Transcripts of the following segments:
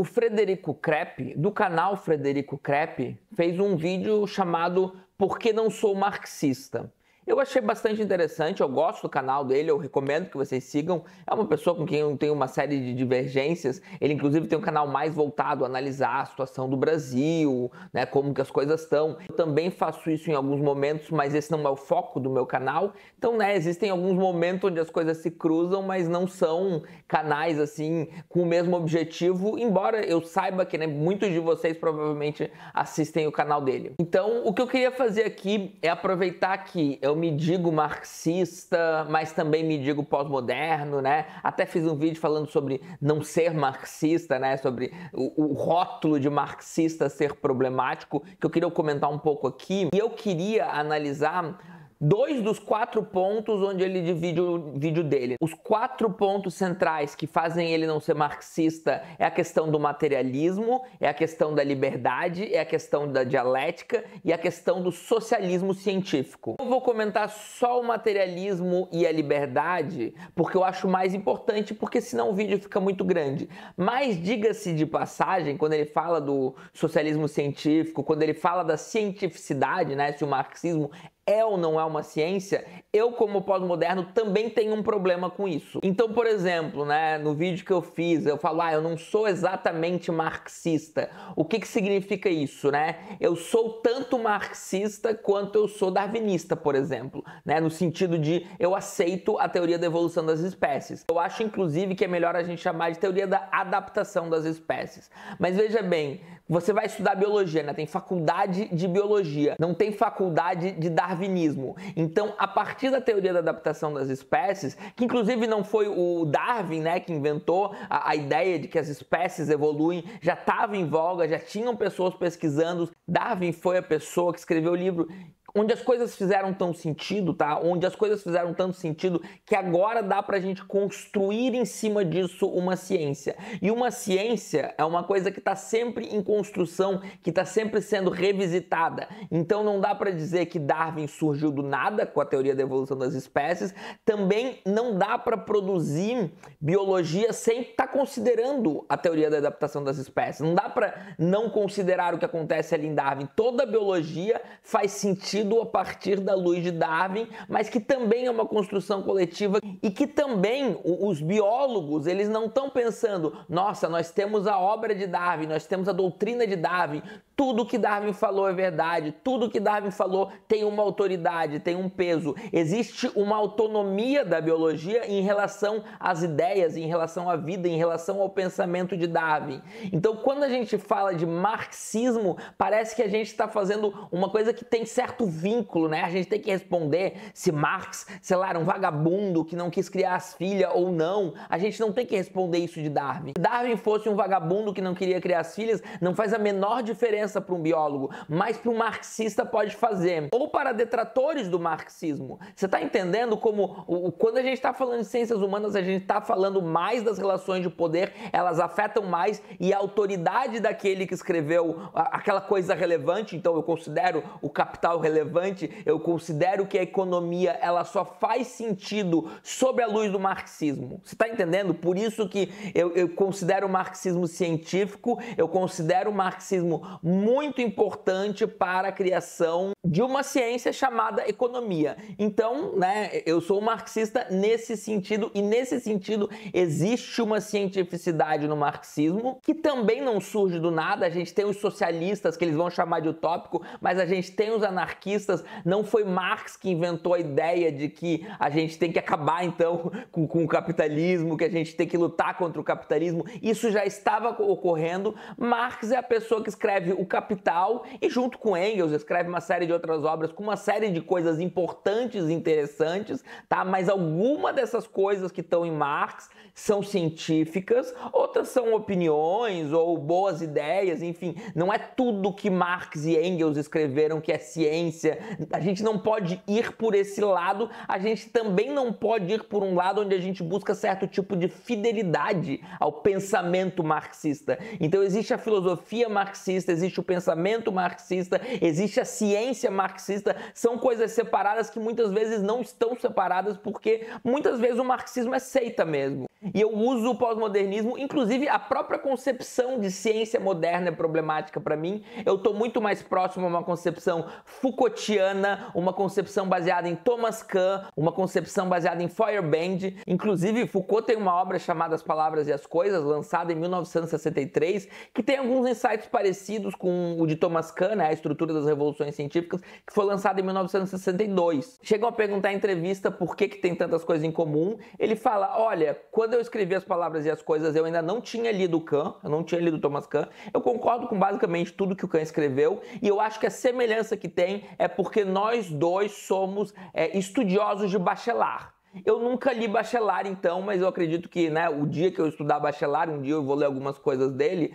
O Frederico Krepp, do canal Frederico Krepp, fez um vídeo chamado Por que não sou marxista? Eu achei bastante interessante, eu gosto do canal dele, eu recomendo que vocês sigam. É uma pessoa com quem eu tenho uma série de divergências. Ele, inclusive, tem um canal mais voltado a analisar a situação do Brasil, né, como que as coisas estão. Eu também faço isso em alguns momentos, mas esse não é o foco do meu canal. Então, né, existem alguns momentos onde as coisas se cruzam, mas não são canais, assim, com o mesmo objetivo, embora eu saiba que, né, muitos de vocês provavelmente assistem o canal dele. Então, o que eu queria fazer aqui é aproveitar que eu me digo marxista, mas também me digo pós-moderno, né? Até fiz um vídeo falando sobre não ser marxista, né? Sobre o rótulo de marxista ser problemático, que eu queria comentar um pouco aqui. E eu queria analisar 2 dos 4 pontos onde ele divide o vídeo dele. Os 4 pontos centrais que fazem ele não ser marxista é a questão do materialismo, é a questão da liberdade, é a questão da dialética e a questão do socialismo científico. Eu vou comentar só o materialismo e a liberdade porque eu acho mais importante, porque senão o vídeo fica muito grande. Mas diga-se de passagem, quando ele fala do socialismo científico, quando ele fala da cientificidade, né, se o marxismo é ou não é uma ciência, eu como pós-moderno também tenho um problema com isso. Então, por exemplo, né, no vídeo que eu fiz, eu falo, eu não sou exatamente marxista. O que significa isso, né? Eu sou tanto marxista quanto eu sou darwinista, por exemplo, né? No sentido de eu aceito a teoria da evolução das espécies. Eu acho, inclusive, que é melhor a gente chamar de teoria da adaptação das espécies. Mas veja bem, você vai estudar biologia, né? Tem faculdade de biologia, não tem faculdade de darwinismo. Então, a partir da teoria da adaptação das espécies, que inclusive não foi o Darwin, né, que inventou a ideia de que as espécies evoluem, já estava em voga, já tinham pessoas pesquisando. Darwin foi a pessoa que escreveu o livro onde as coisas fizeram tão sentido, tá? Onde as coisas fizeram tanto sentido que agora dá pra gente construir em cima disso uma ciência. E uma ciência é uma coisa que tá sempre em construção, que tá sempre sendo revisitada. Então não dá pra dizer que Darwin surgiu do nada com a teoria da evolução das espécies. Também não dá pra produzir biologia sem estar considerando a teoria da adaptação das espécies. Não dá pra não considerar o que acontece ali em Darwin. Toda biologia faz sentido a partir da luz de Darwin, mas que também é uma construção coletiva e que também os biólogos, eles não estão pensando, nossa, nós temos a obra de Darwin, nós temos a doutrina de Darwin, tudo que Darwin falou é verdade, tudo que Darwin falou tem uma autoridade, tem um peso. Existe uma autonomia da biologia em relação às ideias, em relação à vida, em relação ao pensamento de Darwin. Então, quando a gente fala de marxismo, parece que a gente está fazendo uma coisa que tem certo vínculo, né? A gente tem que responder se Marx, sei lá, era um vagabundo que não quis criar as filhas ou não. A gente não tem que responder isso de Darwin. Se Darwin fosse um vagabundo que não queria criar as filhas, não faz a menor diferença para um biólogo, mas para um marxista pode fazer. Ou para detratores do marxismo. Você está entendendo como quando a gente está falando de ciências humanas, a gente está falando mais das relações de poder, elas afetam mais e a autoridade daquele que escreveu aquela coisa relevante, então eu considero o Capital relevante, eu considero que a economia ela só faz sentido sob a luz do marxismo. Você está entendendo? Por isso que eu considero o marxismo científico, eu considero o marxismo muito importante para a criação de uma ciência chamada economia. Então, né, eu sou um marxista nesse sentido, e nesse sentido existe uma cientificidade no marxismo que também não surge do nada. A gente tem os socialistas, que eles vão chamar de utópico, mas a gente tem os anarquistas. Não foi Marx que inventou a ideia de que a gente tem que acabar então com o capitalismo, que a gente tem que lutar contra o capitalismo. Isso já estava ocorrendo. Marx é a pessoa que escreve o Capital e junto com Engels escreve uma série de outras obras com uma série de coisas importantes e interessantes, tá? Mas alguma dessas coisas que estão em Marx são científicas, outras são opiniões ou boas ideias, enfim, não é tudo que Marx e Engels escreveram que é ciência ciência. A gente não pode ir por esse lado, a gente também não pode ir por um lado onde a gente busca certo tipo de fidelidade ao pensamento marxista. Então existe a filosofia marxista, existe o pensamento marxista, existe a ciência marxista, são coisas separadas que muitas vezes não estão separadas porque muitas vezes o marxismo é seita mesmo. E eu uso o pós-modernismo, inclusive a própria concepção de ciência moderna é problemática para mim. Eu estou muito mais próximo a uma concepção Foucaultiana, uma concepção baseada em Thomas Kuhn, uma concepção baseada em Feuerbach. Inclusive, Foucault tem uma obra chamada As Palavras e as Coisas, lançada em 1963, que tem alguns insights parecidos com o de Thomas Kuhn, né, a estrutura das revoluções científicas, que foi lançada em 1962. Chegam a perguntar em entrevista por que tem tantas coisas em comum. Ele fala, olha, quando eu escrevi As Palavras e as Coisas, eu ainda não tinha lido Kuhn, eu não tinha lido Thomas Kuhn. Eu concordo com basicamente tudo que o Kuhn escreveu e eu acho que a semelhança que tem é porque nós dois somos estudiosos de Bachelard. Eu nunca li Bachelard, então, mas eu acredito que, né, o dia que eu estudar Bachelard, um dia eu vou ler algumas coisas dele,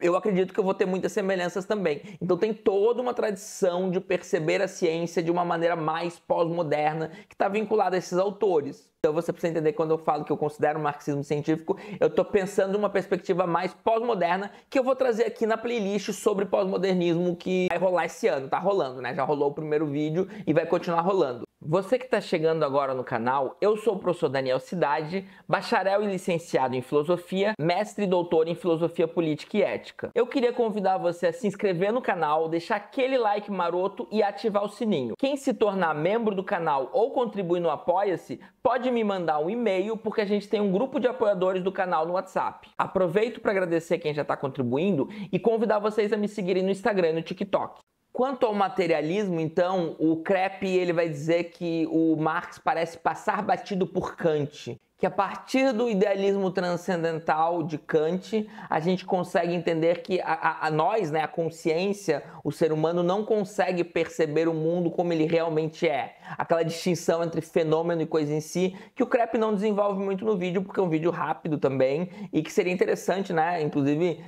eu acredito que eu vou ter muitas semelhanças também. Então tem toda uma tradição de perceber a ciência de uma maneira mais pós-moderna que está vinculada a esses autores. Então você precisa entender que quando eu falo que eu considero o marxismo científico, eu estou pensando numa perspectiva mais pós-moderna que eu vou trazer aqui na playlist sobre pós-modernismo que vai rolar esse ano. Tá rolando, né? Já rolou o primeiro vídeo e vai continuar rolando. Você que está chegando agora no canal, eu sou o professor Daniel Cidade, bacharel e licenciado em filosofia, mestre e doutor em filosofia política e ética. Eu queria convidar você a se inscrever no canal, deixar aquele like maroto e ativar o sininho. Quem se tornar membro do canal ou contribuir no Apoia-se, pode me mandar um e-mail porque a gente tem um grupo de apoiadores do canal no WhatsApp. Aproveito para agradecer quem já está contribuindo e convidar vocês a me seguirem no Instagram e no TikTok. Quanto ao materialismo, então, o Kreppe ele vai dizer que o Marx parece passar batido por Kant, que a partir do idealismo transcendental de Kant, a gente consegue entender que nós, né, a consciência, o ser humano não consegue perceber o mundo como ele realmente é. Aquela distinção entre fenômeno e coisa em si, que o Kreppe não desenvolve muito no vídeo, porque é um vídeo rápido também, e que seria interessante, né, inclusive,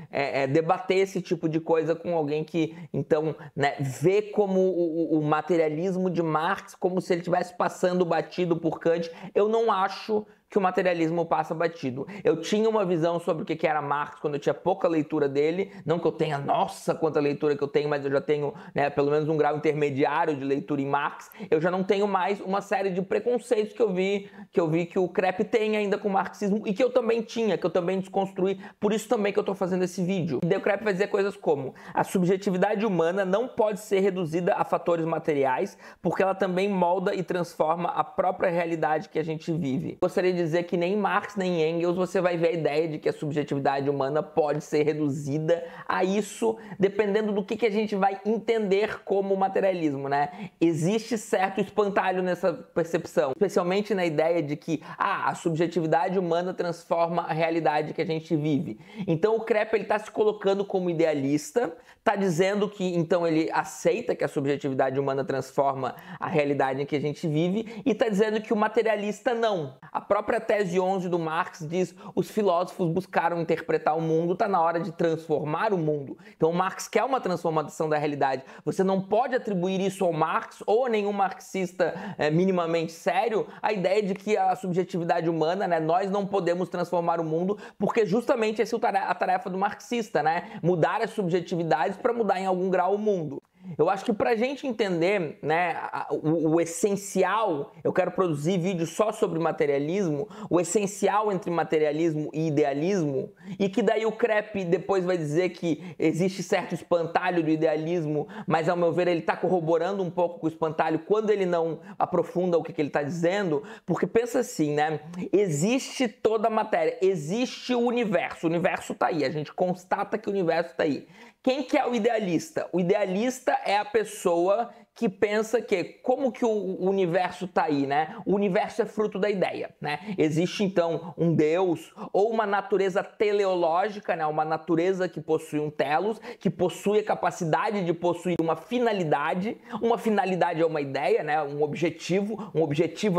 debater esse tipo de coisa com alguém que, então, né, vê como o materialismo de Marx, como se ele estivesse passando batido por Kant. Eu não acho que o materialismo passa batido. Eu tinha uma visão sobre o que era Marx quando eu tinha pouca leitura dele, não que eu tenha, nossa, quanta leitura que eu tenho, mas eu já tenho, né, pelo menos um grau intermediário de leitura em Marx. Eu já não tenho mais uma série de preconceitos que eu vi que o Kreppe tem ainda com o marxismo e que eu também tinha, que eu também desconstruí, por isso também que eu tô fazendo esse vídeo. E daí o Kreppe vai dizer coisas como: a subjetividade humana não pode ser reduzida a fatores materiais, porque ela também molda e transforma a própria realidade que a gente vive. Gostaria de dizer que nem Marx nem Engels você vai ver a ideia de que a subjetividade humana pode ser reduzida a isso, dependendo do que a gente vai entender como materialismo, né? Existe certo espantalho nessa percepção, especialmente na ideia de que a subjetividade humana transforma a realidade que a gente vive. Então o Kreppe ele está se colocando como idealista, está dizendo que então ele aceita que a subjetividade humana transforma a realidade em que a gente vive e está dizendo que o materialista não. A própria tese 11 do Marx diz: os filósofos buscaram interpretar o mundo, está na hora de transformar o mundo. Então o Marx quer uma transformação da realidade. Você não pode atribuir isso ao Marx ou a nenhum marxista minimamente sério, a ideia de que a subjetividade humana, né, nós não podemos transformar o mundo, porque justamente essa é a tarefa do marxista, né? Mudar as subjetividades para mudar em algum grau o mundo. Eu acho que para a gente entender, né, o essencial, eu quero produzir vídeo só sobre materialismo, o essencial entre materialismo e idealismo, e que daí o Kreppe depois vai dizer que existe certo espantalho do idealismo, mas ao meu ver ele está corroborando um pouco com o espantalho quando ele não aprofunda o que ele está dizendo, porque pensa assim, né, existe toda a matéria, existe o universo está aí, a gente constata que o universo está aí. Quem que é o idealista? O idealista é a pessoa que pensa que como que o universo está aí, né? O universo é fruto da ideia, né? Existe então um Deus ou uma natureza teleológica, né? Uma natureza que possui um telos, que possui a capacidade de possuir uma finalidade. Uma finalidade é uma ideia, né? Um objetivo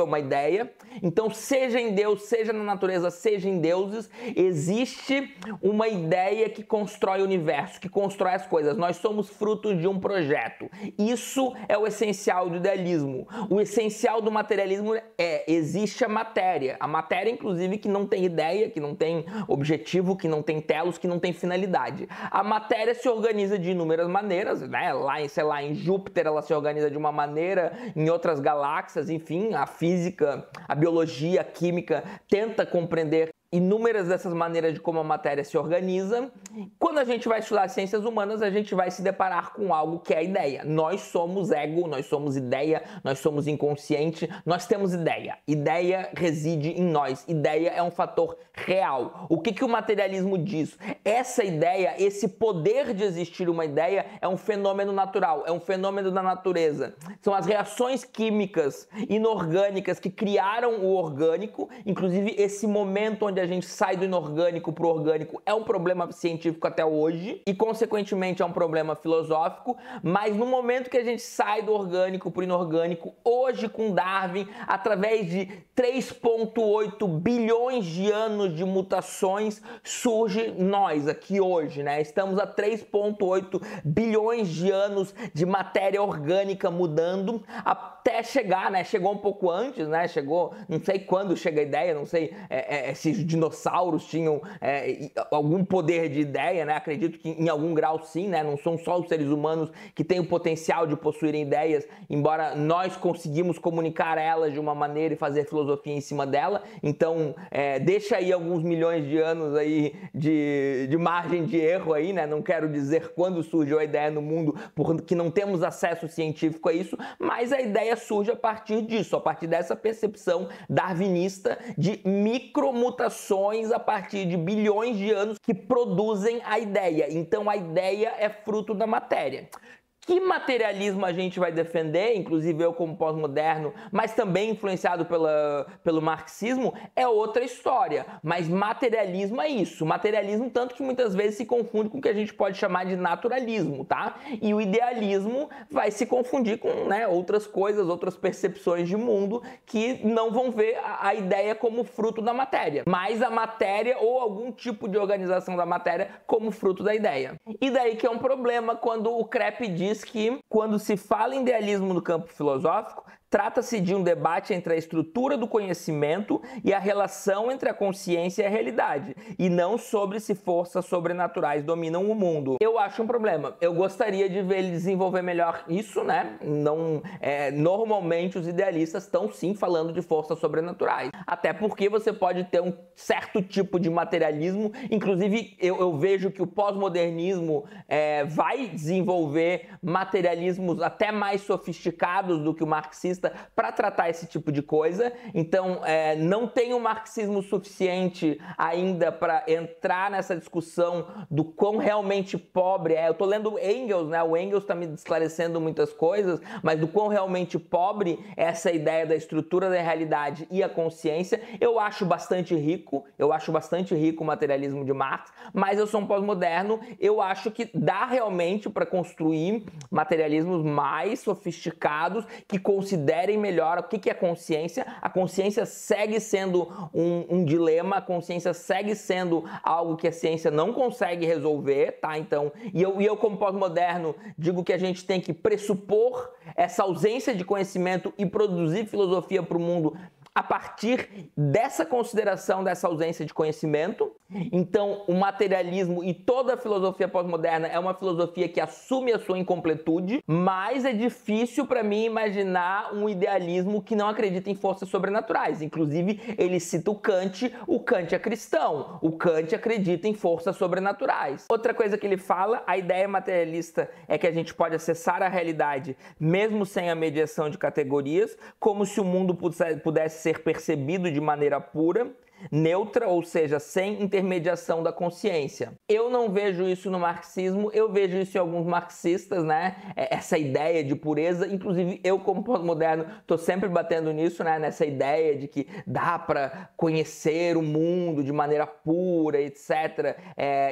é uma ideia. Então, seja em Deus, seja na natureza, seja em deuses, existe uma ideia que constrói o universo, que constrói as coisas. Nós somos frutos de um projeto. Isso é o essencial do idealismo? O essencial do materialismo existe a matéria. A matéria, inclusive, que não tem ideia, que não tem objetivo, que não tem telos, que não tem finalidade. A matéria se organiza de inúmeras maneiras, né? Lá em Júpiter ela se organiza de uma maneira, em outras galáxias, enfim, a física, a biologia, a química tenta compreender inúmeras dessas maneiras de como a matéria se organiza. Quando a gente vai estudar ciências humanas, a gente vai se deparar com algo que é a ideia. Nós somos ego, nós somos ideia, nós somos inconsciente, nós temos ideia. Ideia reside em nós. Ideia é um fator real. O que o materialismo diz? Essa ideia, esse poder de existir uma ideia é um fenômeno natural, é um fenômeno da natureza. São as reações químicas inorgânicas que criaram o orgânico, inclusive esse momento onde a gente sai do inorgânico para o orgânico é um problema científico até hoje e, consequentemente, é um problema filosófico, mas no momento que a gente sai do orgânico para o inorgânico, hoje com Darwin, através de 3,8 bilhões de anos de mutações, surge nós aqui hoje, né? Estamos a 3,8 bilhões de anos de matéria orgânica mudando até chegar, né? Chegou um pouco antes, né? Chegou, não sei quando chega a ideia, não sei se os dinossauros tinham algum poder de ideia, né? Acredito que em algum grau sim, né? Não são só os seres humanos que têm o potencial de possuírem ideias, embora nós conseguimos comunicar elas de uma maneira e fazer filosofia em cima dela. Então, deixa aí alguns milhões de anos aí de margem de erro aí, né? Não quero dizer quando surgiu a ideia no mundo, porque não temos acesso científico a isso, mas a ideia surge a partir disso, a partir dessa percepção darwinista de micromutações a partir de bilhões de anos que produzem a ideia. Então a ideia é fruto da matéria. Que materialismo a gente vai defender, inclusive eu como pós-moderno, mas também influenciado pelo marxismo, é outra história. Mas materialismo é isso. Materialismo tanto que muitas vezes se confunde com o que a gente pode chamar de naturalismo, tá? E o idealismo vai se confundir com, né, outras coisas, outras percepções de mundo que não vão ver a ideia como fruto da matéria, mas a matéria ou algum tipo de organização da matéria como fruto da ideia. E daí que é um problema quando o Krep diz que, quando se fala em idealismo no campo filosófico, trata-se de um debate entre a estrutura do conhecimento e a relação entre a consciência e a realidade, e não sobre se forças sobrenaturais dominam o mundo. Eu acho um problema. Eu gostaria de ver ele desenvolver melhor isso, né? Não, normalmente os idealistas estão sim falando de forças sobrenaturais. Até porque você pode ter um certo tipo de materialismo, inclusive eu vejo que o pós-modernismo vai desenvolver materialismos até mais sofisticados do que o marxista para tratar esse tipo de coisa. Então, não tem o marxismo suficiente ainda para entrar nessa discussão do quão realmente pobre é. Eu estou lendo Engels, né? O Engels está me esclarecendo muitas coisas, mas do quão realmente pobre é essa ideia da estrutura da realidade e a consciência. Eu acho bastante rico o materialismo de Marx, mas eu sou um pós-moderno, eu acho que dá realmente para construir materialismos mais sofisticados que considerem melhor o que é consciência. A consciência segue sendo um dilema, a consciência segue sendo algo que a ciência não consegue resolver, tá? Então, e eu como pós-moderno digo que a gente tem que pressupor essa ausência de conhecimento e produzir filosofia para o mundo a partir dessa consideração dessa ausência de conhecimento. Então, o materialismo e toda a filosofia pós-moderna é uma filosofia que assume a sua incompletude, mas é difícil para mim imaginar um idealismo que não acredita em forças sobrenaturais. Inclusive, ele cita o Kant é cristão, o Kant acredita em forças sobrenaturais. Outra coisa que ele fala, a ideia materialista é que a gente pode acessar a realidade mesmo sem a mediação de categorias, como se o mundo pudesse ser percebido de maneira pura, neutra, ou seja, sem intermediação da consciência. Eu não vejo isso no marxismo, eu vejo isso em alguns marxistas, né? Essa ideia de pureza, inclusive eu como pós-moderno estou sempre batendo nisso, né? Nessa ideia de que dá para conhecer o mundo de maneira pura, etc.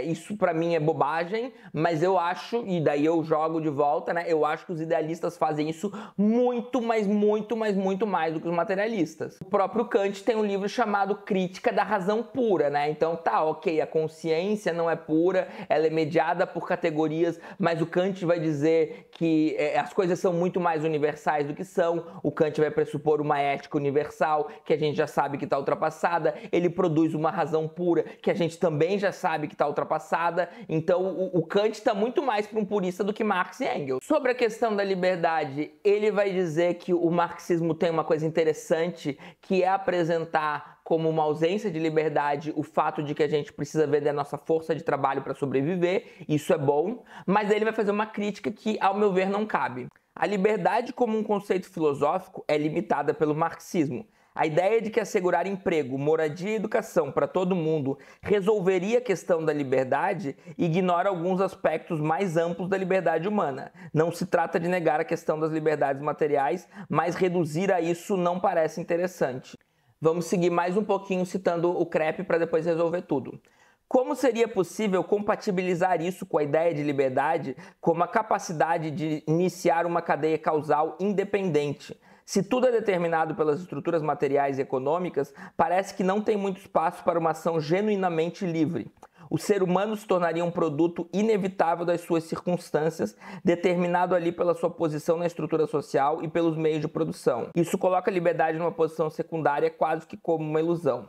Isso para mim é bobagem, mas eu acho, e daí eu jogo de volta, né? Eu acho que os idealistas fazem isso muito mais do que os materialistas. O próprio Kant tem um livro chamado Crítica crítica da razão pura, né? Então tá, ok, a consciência não é pura, ela é mediada por categorias, mas o Kant vai dizer que as coisas são muito mais universais do que são, o Kant vai pressupor uma ética universal, que a gente já sabe que está ultrapassada, ele produz uma razão pura, que a gente também já sabe que está ultrapassada, então o Kant está muito mais para um purista do que Marx e Engels. Sobre a questão da liberdade, ele vai dizer que o marxismo tem uma coisa interessante, que é apresentar como uma ausência de liberdade o fato de que a gente precisa vender a nossa força de trabalho para sobreviver, isso é bom, mas ele vai fazer uma crítica que, ao meu ver, não cabe. A liberdade como um conceito filosófico é limitada pelo marxismo. A ideia de que assegurar emprego, moradia e educação para todo mundo resolveria a questão da liberdade ignora alguns aspectos mais amplos da liberdade humana. Não se trata de negar a questão das liberdades materiais, mas reduzir a isso não parece interessante. Vamos seguir mais um pouquinho citando o Krepke para depois resolver tudo. Como seria possível compatibilizar isso com a ideia de liberdade como a capacidade de iniciar uma cadeia causal independente? Se tudo é determinado pelas estruturas materiais e econômicas, parece que não tem muito espaço para uma ação genuinamente livre. O ser humano se tornaria um produto inevitável das suas circunstâncias, determinado ali pela sua posição na estrutura social e pelos meios de produção. Isso coloca a liberdade numa posição secundária, quase que como uma ilusão.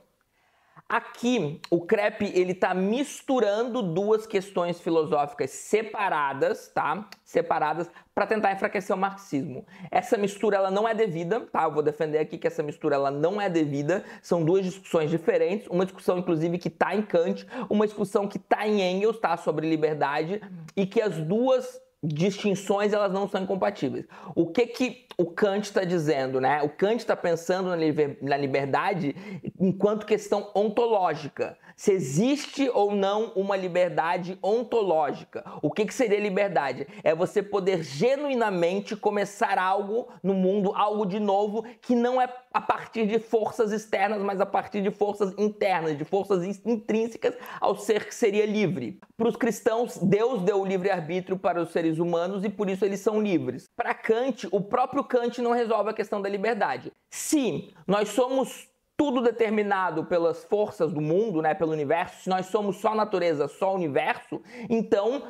Aqui, o Krepke, ele está misturando duas questões filosóficas separadas, tá? Separadas, para tentar enfraquecer o marxismo. Essa mistura, ela não é devida, tá? Eu vou defender aqui que essa mistura, ela não é devida. São duas discussões diferentes. Uma discussão, inclusive, que está em Kant, uma discussão que está em Engels, tá? Sobre liberdade, e que as duas distinções, elas não são incompatíveis. O que o Kant está dizendo, né? O Kant está pensando na liberdade enquanto questão ontológica. Se existe ou não uma liberdade ontológica. O que seria liberdade? É você poder genuinamente começar algo no mundo, algo de novo, que não é a partir de forças externas, mas a partir de forças internas, de forças intrínsecas ao ser que seria livre. Para os cristãos, Deus deu o livre-arbítrio para os seres humanos e por isso eles são livres. Para Kant, o próprio Kant não resolve a questão da liberdade. Se nós somos tudo determinado pelas forças do mundo, né, pelo universo, se nós somos só natureza, só universo, então,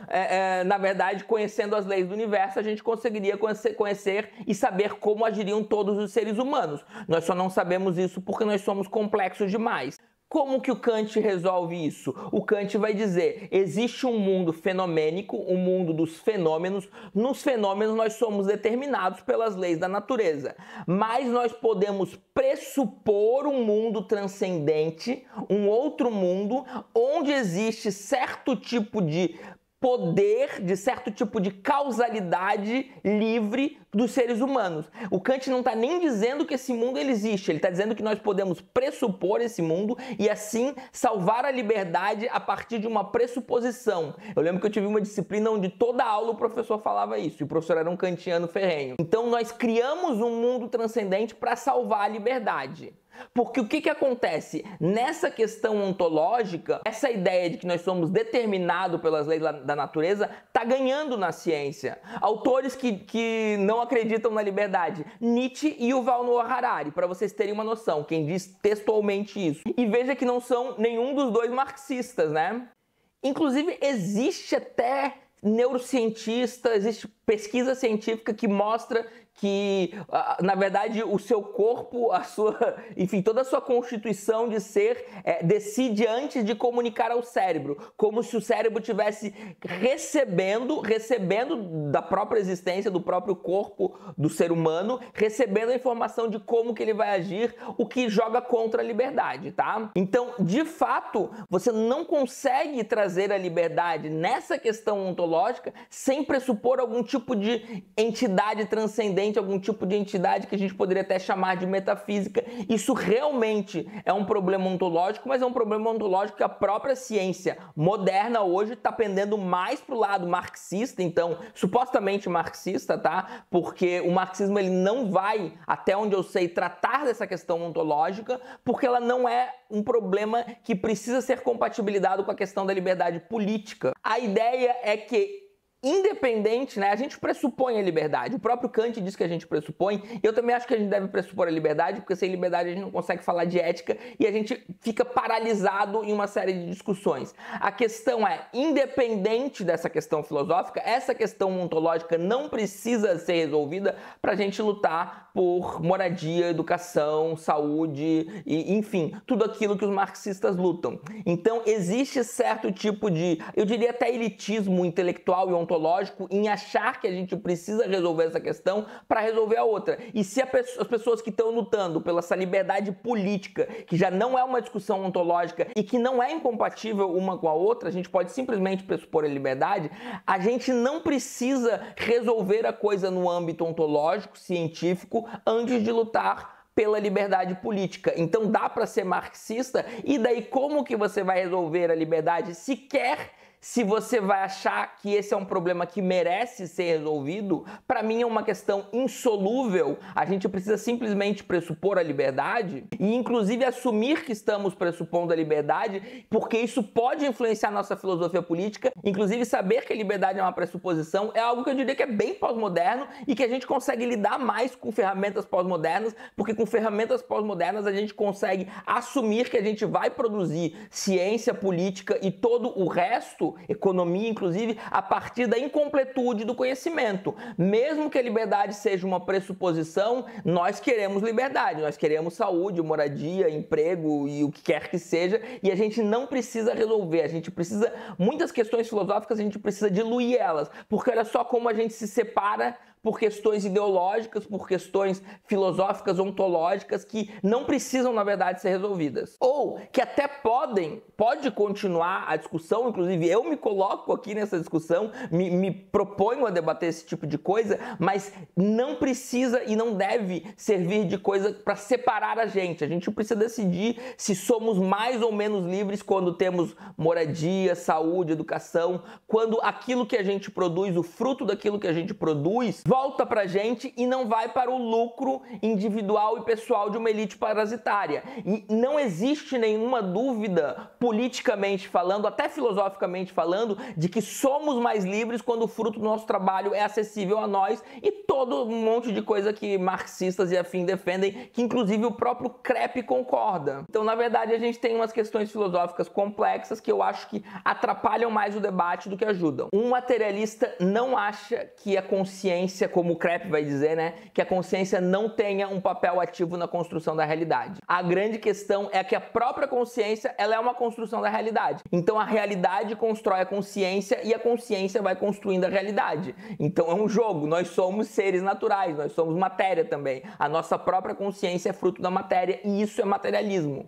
na verdade, conhecendo as leis do universo, a gente conseguiria conhecer e saber como agiriam todos os seres humanos. Nós só não sabemos isso porque nós somos complexos demais. Como que o Kant resolve isso? O Kant vai dizer, existe um mundo fenomênico, um mundo dos fenômenos. Nos fenômenos nós somos determinados pelas leis da natureza, mas nós podemos pressupor um mundo transcendente, um outro mundo, onde existe certo tipo de poder, de certo tipo de causalidade livre dos seres humanos. O Kant não está nem dizendo que esse mundo ele existe, ele está dizendo que nós podemos pressupor esse mundo e assim salvar a liberdade a partir de uma pressuposição. Eu lembro que eu tive uma disciplina onde toda aula o professor falava isso, e o professor era um kantiano ferrenho. Então nós criamos um mundo transcendente para salvar a liberdade. Porque o que acontece? Nessa questão ontológica, essa ideia de que nós somos determinados pelas leis da natureza está ganhando na ciência. Autores que não acreditam na liberdade, Nietzsche e Yuval Noah Harari, para vocês terem uma noção, quem diz textualmente isso. E veja que não são nenhum dos dois marxistas, né? Inclusive, existe até neurocientista, existe pesquisa científica que mostra que, na verdade, o seu corpo, enfim, toda a sua constituição de ser decide antes de comunicar ao cérebro, como se o cérebro estivesse recebendo da própria existência, do próprio corpo do ser humano, recebendo a informação de como que ele vai agir, o que joga contra a liberdade, tá? Então, de fato, você não consegue trazer a liberdade nessa questão ontológica sem pressupor algum tipo de entidade transcendente, algum tipo de entidade que a gente poderia até chamar de metafísica. Isso realmente é um problema ontológico, mas é um problema ontológico que a própria ciência moderna hoje está pendendo mais para o lado marxista, então, supostamente marxista, tá? Porque o marxismo ele não vai, até onde eu sei, tratar dessa questão ontológica, porque ela não é um problema que precisa ser compatibilizado com a questão da liberdade política. A ideia é que independente, né? A gente pressupõe a liberdade. O próprio Kant diz que a gente pressupõe. Eu também acho que a gente deve pressupor a liberdade, porque sem liberdade a gente não consegue falar de ética e a gente fica paralisado em uma série de discussões. A questão é, independente dessa questão filosófica, essa questão ontológica não precisa ser resolvida para a gente lutar por moradia, educação, saúde e, enfim, tudo aquilo que os marxistas lutam. Então, existe certo tipo de, eu diria até elitismo intelectual e ontológico em achar que a gente precisa resolver essa questão para resolver a outra. E se as pessoas que estão lutando pela essa liberdade política, que já não é uma discussão ontológica e que não é incompatível uma com a outra, a gente pode simplesmente pressupor a liberdade, a gente não precisa resolver a coisa no âmbito ontológico, científico, antes de lutar pela liberdade política. Então dá para ser marxista, e daí como que você vai resolver a liberdade sequer se você vai achar que esse é um problema que merece ser resolvido? Para mim é uma questão insolúvel. A gente precisa simplesmente pressupor a liberdade e inclusive assumir que estamos pressupondo a liberdade, porque isso pode influenciar nossa filosofia política. Inclusive saber que a liberdade é uma pressuposição é algo que eu diria que é bem pós-moderno e que a gente consegue lidar mais com ferramentas pós-modernas, porque com ferramentas pós-modernas a gente consegue assumir que a gente vai produzir ciência política e todo o resto, economia inclusive, a partir da incompletude do conhecimento. Mesmo que a liberdade seja uma pressuposição, nós queremos liberdade, nós queremos saúde, moradia, emprego e o que quer que seja, e a gente não precisa resolver, a gente precisa, muitas questões filosóficas a gente precisa diluir elas, porque olha só como a gente se separa por questões ideológicas, por questões filosóficas, ontológicas, que não precisam, na verdade, ser resolvidas. Ou que até pode continuar a discussão, inclusive eu me coloco aqui nessa discussão, me proponho a debater esse tipo de coisa, mas não precisa e não deve servir de coisa para separar a gente. A gente precisa decidir se somos mais ou menos livres quando temos moradia, saúde, educação, quando aquilo que a gente produz, o fruto daquilo que a gente produz, volta pra gente e não vai para o lucro individual e pessoal de uma elite parasitária. E não existe nenhuma dúvida, politicamente falando, até filosoficamente falando, de que somos mais livres quando o fruto do nosso trabalho é acessível a nós, e todo um monte de coisa que marxistas e afim defendem, que inclusive o próprio Krep concorda. Então, na verdade, a gente tem umas questões filosóficas complexas que eu acho que atrapalham mais o debate do que ajudam. Um materialista não acha que a consciência, como o Krep vai dizer, né, que a consciência não tenha um papel ativo na construção da realidade. A grande questão é que a própria consciência, ela é uma construção da realidade. Então a realidade constrói a consciência e a consciência vai construindo a realidade. Então é um jogo, nós somos seres naturais, nós somos matéria também. A nossa própria consciência é fruto da matéria e isso é materialismo.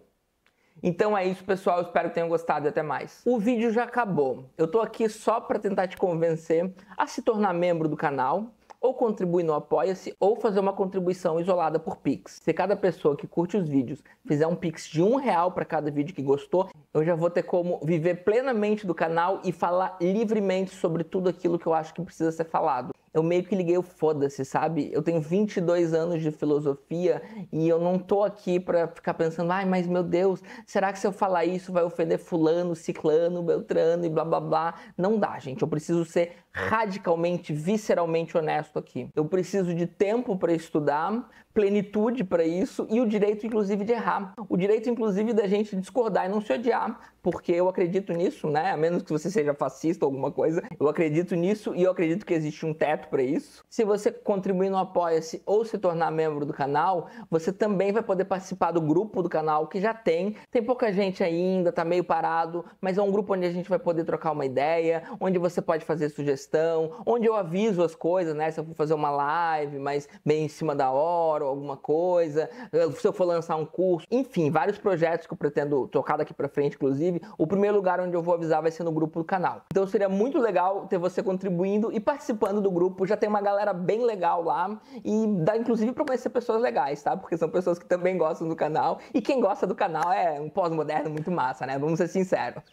Então é isso, pessoal, eu espero que tenham gostado e até mais. O vídeo já acabou. Eu tô aqui só para tentar te convencer a se tornar membro do canal, ou contribuir no Apoia-se, ou fazer uma contribuição isolada por Pix. Se cada pessoa que curte os vídeos fizer um Pix de R$1 para cada vídeo que gostou, eu já vou ter como viver plenamente do canal e falar livremente sobre tudo aquilo que eu acho que precisa ser falado. Eu meio que liguei o foda-se, sabe? Eu tenho 22 anos de filosofia e eu não tô aqui pra ficar pensando, ai, mas meu Deus, será que se eu falar isso vai ofender fulano, ciclano, beltrano e blá blá blá? Não dá, gente. Eu preciso ser radicalmente, visceralmente honesto aqui. Eu preciso de tempo para estudar, plenitude para isso e o direito, inclusive, de errar. O direito, inclusive, da gente discordar e não se odiar, porque eu acredito nisso, né? A menos que você seja fascista ou alguma coisa, eu acredito nisso e eu acredito que existe um teto para isso. Se você contribuir no Apoia-se ou se tornar membro do canal, você também vai poder participar do grupo do canal que já tem pouca gente ainda, tá meio parado, mas é um grupo onde a gente vai poder trocar uma ideia, onde você pode fazer sugestão, onde eu aviso as coisas, né? Se eu for fazer uma live, mas bem em cima da hora ou alguma coisa, se eu for lançar um curso, enfim, vários projetos que eu pretendo tocar daqui pra frente, inclusive, o primeiro lugar onde eu vou avisar vai ser no grupo do canal. Então seria muito legal ter você contribuindo e participando do grupo. Já tem uma galera bem legal lá e dá inclusive para conhecer pessoas legais, tá? Porque são pessoas que também gostam do canal e quem gosta do canal é um pós-moderno muito massa, né? Vamos ser sinceros.